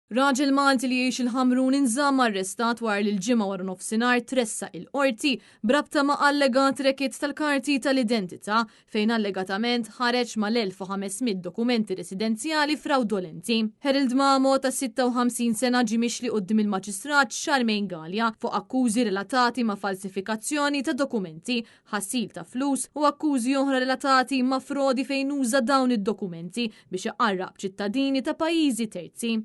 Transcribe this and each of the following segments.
Raġel Malti li jgħix il-Ħamrun inżamm arrestat wara li l-ġimgħa wara nofsinhar tressa il-qorti brabta ma' allegat rekit tal-karti tal-identità fejn allegatament ħareġ mal-1500 dokumenti residenzjali fraudolenti. Harold Mamo ta' 56 sena ġie mixli quddiem il-Maġistrat Charmaine Galea fuq akkużi relatati ma' falsifikazzjoni ta' dokumenti, ħassil ta' flus u akkużi oħra relatati ma' frodi fejn uża dawn id-dokumenti biex iqarrab ċittadini ta' pajjiżi terzi.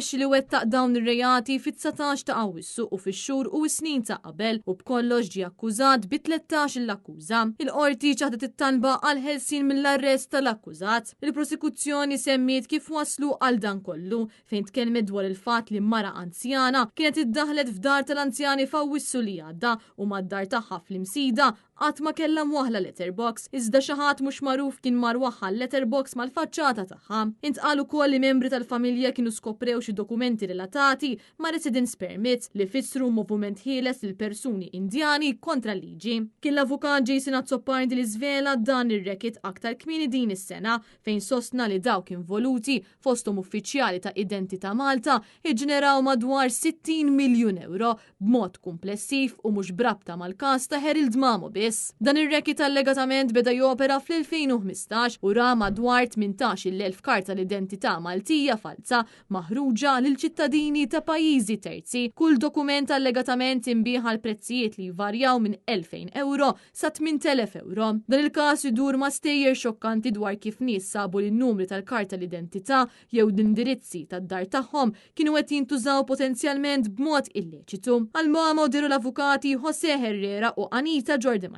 Li wettaq dawn ir-rejati fit-19 ta' Awwissu u fix-xhur u s-snin ta' qabel u b'kollox ġie akkużat bi 13 l-akkuża. Il-qorti ċaħdet it-talba għal ħelsien mill-arrest tal-akkużat. Il-prosekuzzjoni semmiet kif waslu għal dan kollu fejn tkellmet dwar il-fatt li mara anzjana kienet iddaħlet f'dar tal-anzjani f'Awwissu li għadda u mad-dar tagħha fl-imsida qatt ma kellha mwaħla letterbox iżda xi ħadd mhux magħruf kien marwaħħa l-letterbox mal-faċċata tagħha. Intqal ukoll li membri tal-familja kienu skoprew xi dokumenti relatati ma' residence permits li fissru moviment ħieles lil persuni Indjani kontra liġi. Kien l-avukat Jason Azzopardi li żvela dan ir-rekit aktar kmieni din is-sena fejn sostna li dawk involuti fosthom uffiċjali ta' identità Malta iġġeneraw madwar 60 miljun euro b'mod komplessiv u mhux brabta mal-każ ta' Harold Mamo biss. Dan ir-rekit allegatament beda jopera fl-2015 u ra madwar 18,000 karta l-identità Maltija falsa maħruġa lil ċittadini ta' pajjiżi terzi. Kull dokument allegatament imbieħ għal prezzijiet li jvarjaw minn 2,000 euro sa 8,000 euro. Dan il-każ idur ma' stejjer xokkanti dwar kif nies sabu l-numri tal-karta l-identità jew l-indirizzi tad-dar tagħhom kienu qed jintużaw potenzjalment b'mod illeċitu. Għal Mamo diru l-avukati Jose Herrera u Anita Jordan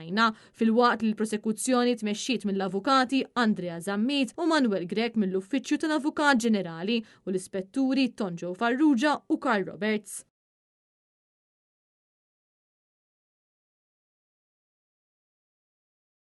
fil-waqt li l-prosekuzzjoni tmexxiet mill-avukati Andrea Zammit u Manuel Grek mill-Uffiċċju tal-Avukat Ġenerali u l-Ispetturi Tonjo Farrugia u Karl Roberts.